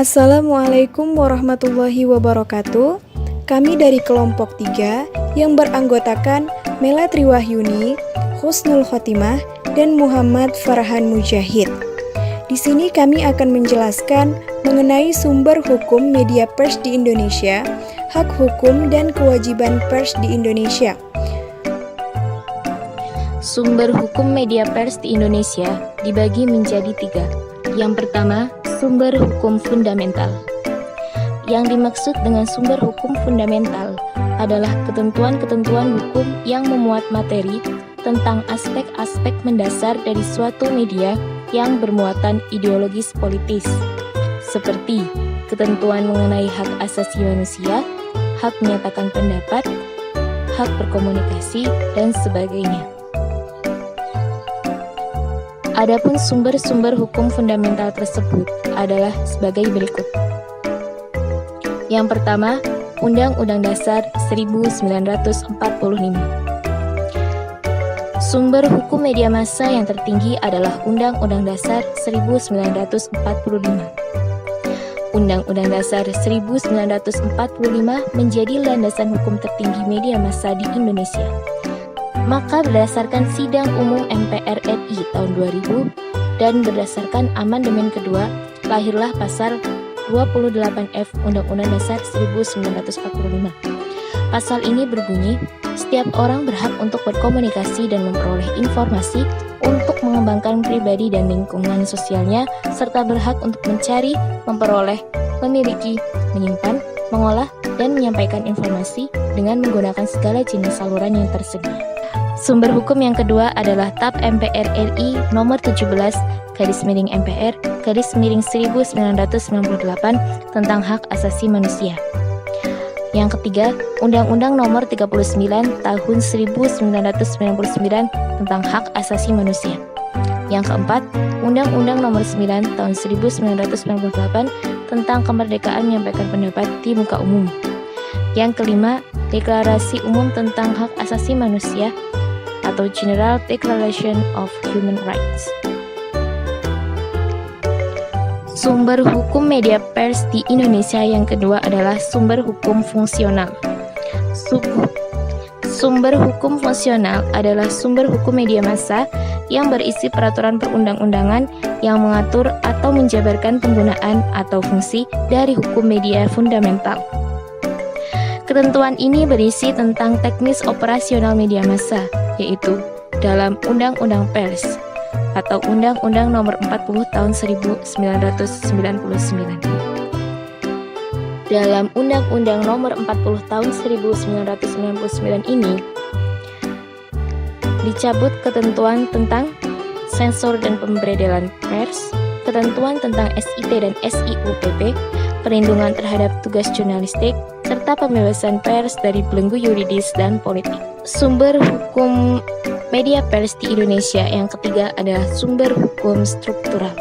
Assalamualaikum warahmatullahi wabarakatuh. Kami dari kelompok 3 yang beranggotakan Mela Triwahyuni, Husnul Khotimah, dan Muhammad Farhan Mujahid. Di sini kami akan menjelaskan mengenai sumber hukum media pers di Indonesia, hak hukum dan kewajiban pers di Indonesia. Sumber hukum media pers di Indonesia dibagi menjadi 3. Yang pertama, sumber hukum fundamental. Yang dimaksud dengan sumber hukum fundamental adalah ketentuan-ketentuan hukum yang memuat materi tentang aspek-aspek mendasar dari suatu media yang bermuatan ideologis politis, seperti ketentuan mengenai hak asasi manusia, hak menyatakan pendapat, hak berkomunikasi, dan sebagainya. Adapun sumber-sumber hukum fundamental tersebut adalah sebagai berikut. Yang pertama, Undang-Undang Dasar 1945. Sumber hukum media massa yang tertinggi adalah Undang-Undang Dasar 1945. Undang-Undang Dasar 1945 menjadi landasan hukum tertinggi media massa di Indonesia. Maka berdasarkan Sidang Umum MPR RI tahun 2000 dan berdasarkan amandemen kedua, lahirlah pasal 28F Undang-Undang Dasar 1945. Pasal ini berbunyi, setiap orang berhak untuk berkomunikasi dan memperoleh informasi untuk mengembangkan pribadi dan lingkungan sosialnya, serta berhak untuk mencari, memperoleh, memiliki, menyimpan, mengolah, dan menyampaikan informasi dengan menggunakan segala jenis saluran yang tersedia. Sumber hukum yang kedua adalah TAP MPR RI nomor 17/MPR /1998 tentang hak asasi manusia. Yang ketiga, Undang-Undang nomor 39 tahun 1999 tentang hak asasi manusia. Yang keempat, Undang-Undang nomor 9 tahun 1998 tentang kemerdekaan menyampaikan pendapat di muka umum. Yang kelima, Deklarasi Umum tentang Hak Asasi Manusia atau General Declaration of Human Rights. Sumber hukum media pers di Indonesia yang kedua adalah sumber hukum fungsional. Sumber hukum fungsional adalah sumber hukum media massa yang berisi peraturan perundang-undangan yang mengatur atau menjabarkan penggunaan atau fungsi dari hukum media fundamental. Ketentuan ini berisi tentang teknis operasional media massa, yaitu dalam Undang-Undang Pers atau Undang-Undang Nomor 40 Tahun 1999. Dalam Undang-Undang Nomor 40 Tahun 1999 ini dicabut ketentuan tentang sensor dan pemberedelan pers, ketentuan tentang SIT dan SIUPP, perlindungan terhadap tugas jurnalistik, serta pembebasan pers dari belenggu yuridis dan politik. Sumber hukum media pers di Indonesia yang ketiga adalah sumber hukum struktural.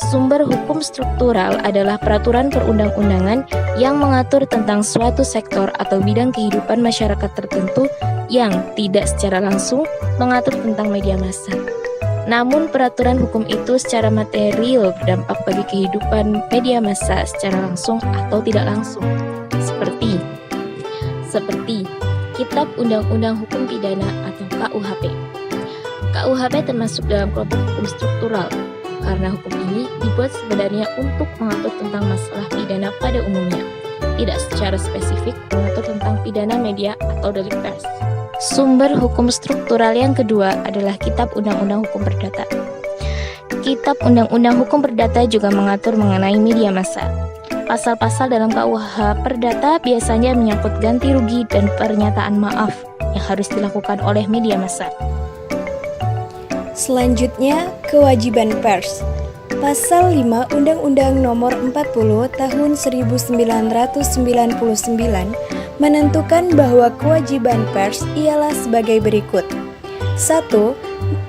Sumber hukum struktural adalah peraturan perundang-undangan yang mengatur tentang suatu sektor atau bidang kehidupan masyarakat tertentu yang tidak secara langsung mengatur tentang media massa. Namun peraturan hukum itu secara material berdampak bagi kehidupan media massa secara langsung atau tidak langsung. Seperti Kitab Undang-Undang Hukum Pidana atau KUHP. KUHP termasuk dalam kelompok hukum struktural karena hukum ini dibuat sebenarnya untuk mengatur tentang masalah pidana pada umumnya, tidak secara spesifik mengatur tentang pidana media atau delik pers. Sumber hukum struktural yang kedua adalah Kitab Undang-Undang Hukum Perdata. Kitab Undang-Undang Hukum Perdata juga mengatur mengenai media massa. Pasal-pasal dalam KUH Perdata biasanya menyangkut ganti rugi dan pernyataan maaf yang harus dilakukan oleh media massa. Selanjutnya, kewajiban pers. Pasal 5 Undang-Undang Nomor 40 Tahun 1999 menentukan bahwa kewajiban pers ialah sebagai berikut. 1.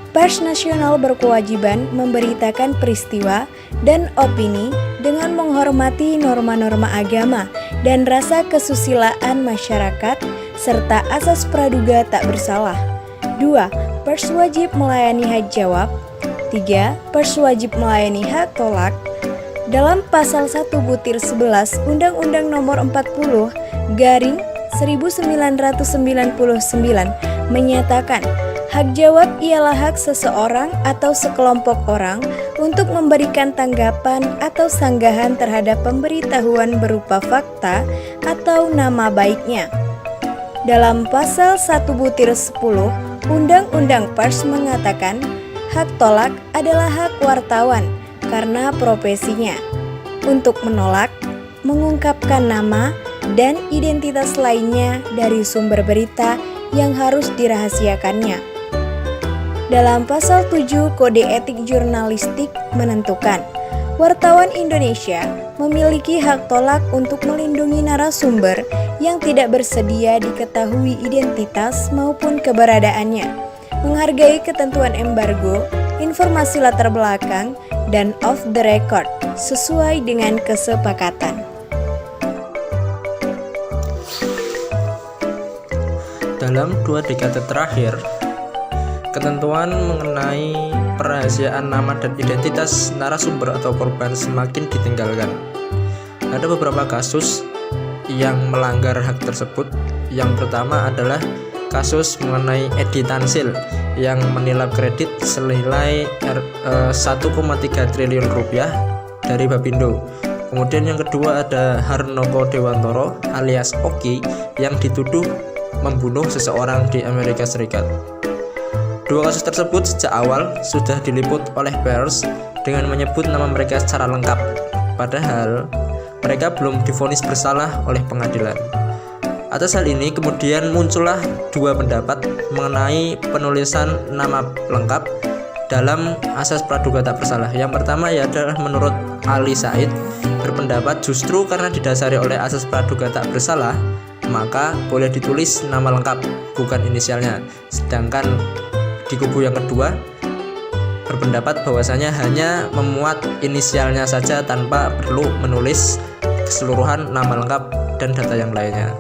Pers nasional berkewajiban memberitakan peristiwa dan opini dengan menghormati norma-norma agama dan rasa kesusilaan masyarakat serta asas praduga tak bersalah. 2. Pers wajib melayani hak jawab. 3. Pers wajib melayani hak tolak. Dalam pasal 1/11 Undang-Undang Nomor 40/1999 menyatakan, hak jawab ialah hak seseorang atau sekelompok orang untuk memberikan tanggapan atau sanggahan terhadap pemberitahuan berupa fakta atau nama baiknya. Dalam pasal 1/10 Undang-Undang Pers mengatakan, hak tolak adalah hak wartawan karena profesinya untuk menolak, mengungkapkan nama dan identitas lainnya dari sumber berita yang harus dirahasiakannya. Dalam pasal 7 Kode Etik Jurnalistik menentukan, wartawan Indonesia memiliki hak tolak untuk melindungi narasumber yang tidak bersedia diketahui identitas maupun keberadaannya, menghargai ketentuan embargo, informasi latar belakang, dan off the record sesuai dengan kesepakatan. Dalam 2 dekade terakhir, ketentuan mengenai perahasiaan nama dan identitas narasumber atau korban semakin ditinggalkan. Ada beberapa kasus yang melanggar hak tersebut. Yang pertama adalah kasus mengenai Edi Tansil yang menilap kredit senilai 1,3 triliun rupiah dari Bapindo. Kemudian yang kedua ada Harnoko Dewantoro alias Oki yang dituduh membunuh seseorang di Amerika Serikat. Dua kasus tersebut sejak awal sudah diliput oleh pers dengan menyebut nama mereka secara lengkap, padahal mereka belum divonis bersalah oleh pengadilan. Atas hal ini kemudian muncullah dua pendapat mengenai penulisan nama lengkap dalam asas praduga tak bersalah. Yang pertama adalah menurut Ali Said berpendapat justru karena didasari oleh asas praduga tak bersalah, maka boleh ditulis nama lengkap bukan inisialnya. Sedangkan di kubu yang kedua berpendapat bahwasanya hanya memuat inisialnya saja tanpa perlu menulis keseluruhan nama lengkap dan data yang lainnya.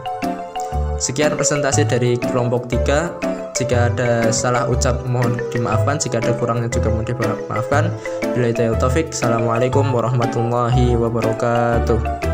Sekian presentasi dari kelompok 3. Jika ada salah ucap mohon dimaafkan, jika ada kurangnya juga mohon dimaafkan. Billahi taufiq. Assalamualaikum warahmatullahi wabarakatuh.